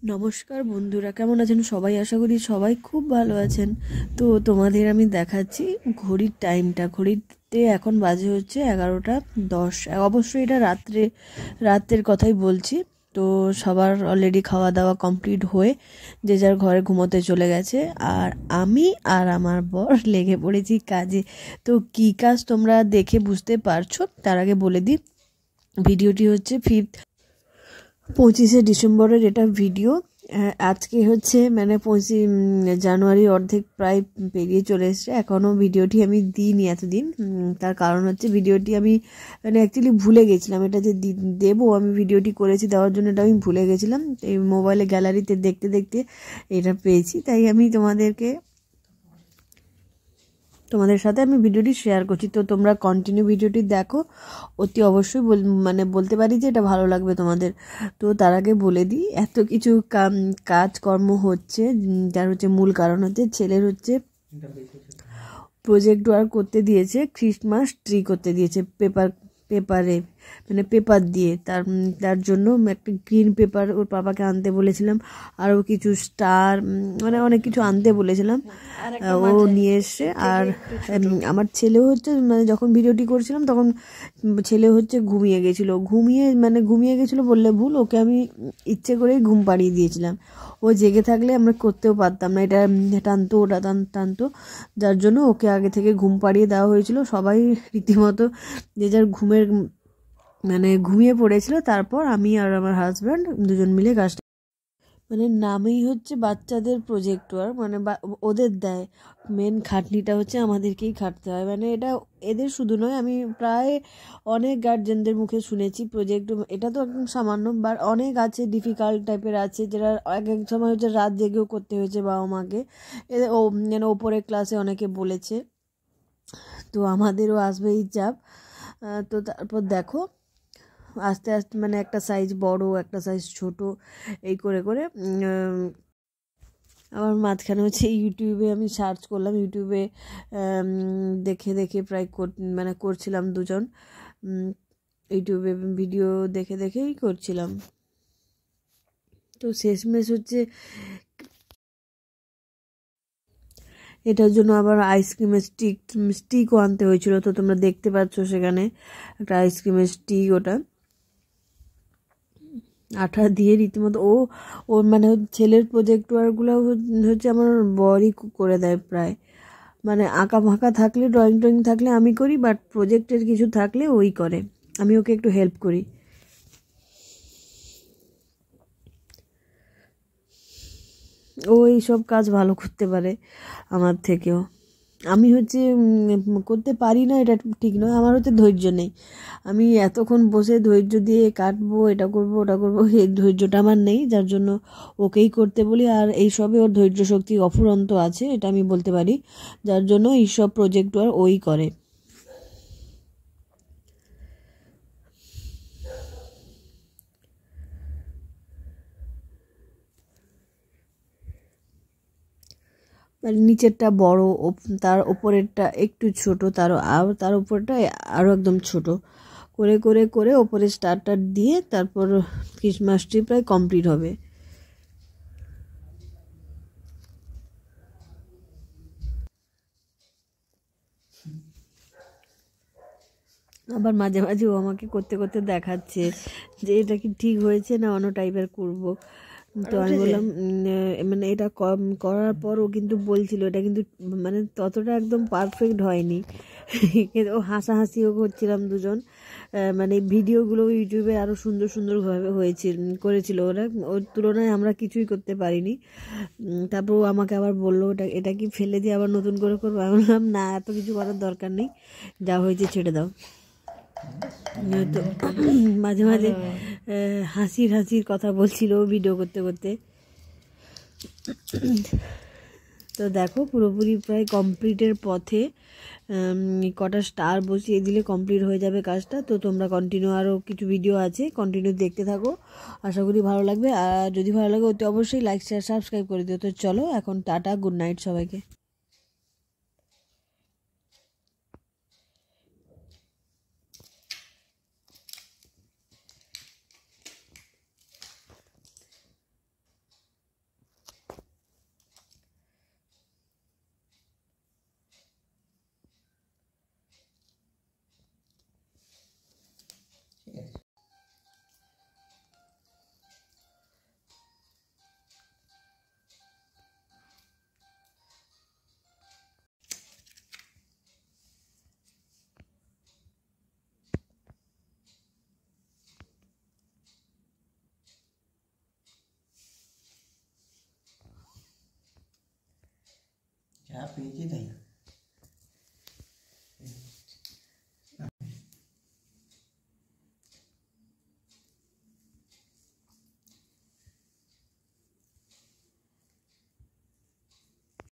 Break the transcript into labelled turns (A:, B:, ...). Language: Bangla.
A: নমস্কার বন্ধুরা, কেমন আছেন সবাই? আশা করি সবাই খুব ভালো আছেন। তো তোমাদের আমি দেখাচ্ছি ঘড়ির টাইমটা। ঘড়িতে এখন বাজে হচ্ছে 11টা 10। অবশ্যই এটা রাতের কথাই বলছি। তো সবার অলরেডি খাওয়া দাওয়া কমপ্লিট হয়ে যে যার ঘরে ঘুমোতে চলে গেছে, আর আমি আর আমার বর লেগে পড়েছি কাজে। তো কী কাজ তোমরা দেখে বুঝতে পারছো, তার আগে বলে দিই ভিডিওটি হচ্ছে 25শে ডিসেম্বরের এটা ভিডিও। আজকে হচ্ছে মানে 25 জানুয়ারি অর্ধেক প্রায় পেরিয়ে চলে এসছে, এখনও ভিডিওটি আমি দিইনি এতদিন। তার কারণ হচ্ছে ভিডিওটি আমি মানে অ্যাকচুয়ালি ভুলে গেছিলাম, এটা যে দেবো, আমি ভিডিওটি করেছি দেওয়ার জন্য, এটা আমি ভুলে গেছিলাম। এই মোবাইলে গ্যালারিতে দেখতে দেখতে এটা পেয়েছি, তাই আমি তোমাদের সাথে আমি ভিডিওটি শেয়ার করছি। তো তোমরা কন্টিনিউ ভিডিওটি দেখো, অতি অবশ্যই মানে বলতে পারি যে এটা ভালো লাগবে তোমাদের। তো তার আগে বলে দিই, এত কিছু কাজকর্ম হচ্ছে, যার হচ্ছে মূল কারণ হচ্ছে ছেলের হচ্ছে প্রজেক্ট ওয়ার্ক করতে দিয়েছে, ক্রিসমাস ট্রি করতে দিয়েছে পেপারে, মানে পেপার দিয়ে। তার জন্য একটা গ্রিন পেপার ওর পাপাকে আনতে বলেছিলাম, আরও কিছু স্টার, মানে অনেক কিছু আনতে বলেছিলাম। ও নিয়ে এসছে। আর আমার ছেলেও হচ্ছে, মানে যখন ভিডিওটি করছিলাম তখন ছেলে হচ্ছে ঘুমিয়ে গেছিলো বললে ভুল, ওকে আমি ইচ্ছে করেই ঘুম পাড়িয়ে দিয়েছিলাম। ও জেগে থাকলে আমরা করতেও পারতাম না, এটা টানতো ওটা টানতো, যার জন্য ওকে আগে থেকে ঘুম পাড়িয়ে দেওয়া হয়েছিল। সবাই রীতিমতো যে যার মানে ঘুমিয়ে পড়েছিল। তারপর আমি আর আমার হাজব্যান্ড দুজন মিলে কাজটা, মানে নামেই হচ্ছে বাচ্চাদের প্রজেক্টর, মানে ওদের দেয়, মেন খাটনিটা হচ্ছে আমাদেরকেই খাটতে হয়। মানে এটা এদের শুধু নয়, আমি প্রায় অনেক গার্জেনদের মুখে শুনেছি প্রজেক্ট, এটা তো একদম সামান্য, বা অনেক আছে ডিফিকাল্ট টাইপের আছে, যেটা এক এক সময় হচ্ছে রাত জেগেও করতে হয়েছে বাবা মাকে। ও মানে ওপরের ক্লাসে অনেকে বলেছে, তো আমাদেরও আসবে এই চাপ। তো তারপর দেখো আস্তে আস্তে, মানে একটা সাইজ বড় একটা সাইজ ছোট, এই করে করে আবার মাঝখানে হচ্ছে ইউটিউবে আমি সার্চ করলাম, ইউটিউবে দেখে দেখে প্রায় মানে করছিলাম দুজন, ইউটিউবে ভিডিও দেখে দেখেই করছিলাম। তো শেষমেশ হচ্ছে এটার জন্য আবার আইসক্রিমের স্টিকও আনতে হয়েছিল। তো তোমরা দেখতে পাচ্ছ সেখানে একটা আইসক্রিমের স্টিক, ওটা আঠা দিয়ে রীতিমতো ওর মানে ছেলের প্রজেক্ট ওয়ার্কগুলো হচ্ছে আমার বরই করে দেয় প্রায়। মানে আঁকা ফাঁকা থাকলে, ড্রয়িং থাকলে আমি করি, বাট প্রজেক্টের কিছু থাকলে ওই করে, আমি ওকে একটু হেল্প করি। ও এইসব কাজ ভালো করতে পারে আমার থেকেও। আমি হচ্ছে করতে পারি না, এটা ঠিক নয়, আমার হচ্ছে ধৈর্য নেই। আমি এতক্ষণ বসে ধৈর্য দিয়ে কাটবো, এটা করব ওটা করবো, এই ধৈর্যটা আমার নেই, যার জন্য ওকেই করতে বলি। আর এইসবে ওর ধৈর্য শক্তি অফুরন্ত আছে, এটা আমি বলতে পারি, যার জন্য এইসব প্রজেক্ট ওই করে। মানে নিচেরটা বড়, তার ওপরেরটা একটু ছোট, তার উপরটা আরও একদম ছোট করে করে করে ওপরে স্টারটার দিয়ে তারপর ক্রিসমাস ট্রি প্রায় কমপ্লিট হবে। আবার মাঝে মাঝে ও আমাকে করতে করতে দেখাচ্ছে যে এটা কি ঠিক হয়েছে না অন্য টাইপের করব। তো আমি বললাম মানে এটা করার পর ও কিন্তু বলছিল এটা কিন্তু মানে ততটা একদম পারফেক্ট হয়নি। কিন্তু ও হাসাহাসিও করছিলাম দুজন। মানে ভিডিওগুলো ইউটিউবে আরও সুন্দরভাবে করেছিল ওরা, ওর তুলনায় আমরা কিছুই করতে পারিনি। তারপর ও আমাকে আবার বললো এটা কি ফেলে দিয়ে আবার নতুন করে করবো? আমি বললাম না, এত কিছু করার দরকার নেই, যা হয়েছে ছেড়ে দাও। তো মাঝে মাঝে হাসির কথা বলছিল ভিডিও করতে করতে। তো দেখো পুরোপুরি প্রায় কমপ্লিটের পথে, কটা স্টার বসিয়ে দিলে কমপ্লিট হয়ে যাবে কাজটা। তো তোমরা কন্টিনিউ, আরও কিছু ভিডিও আছে, কন্টিনিউ দেখতে থাকো, আশা করি ভালো লাগবে। আর যদি ভালো লাগে অতি অবশ্যই লাইক শেয়ার সাবস্ক্রাইব করে দিও। তো চলো এখন টাটা, গুড নাইট সবাইকে।
B: যা পেয়েছি তাই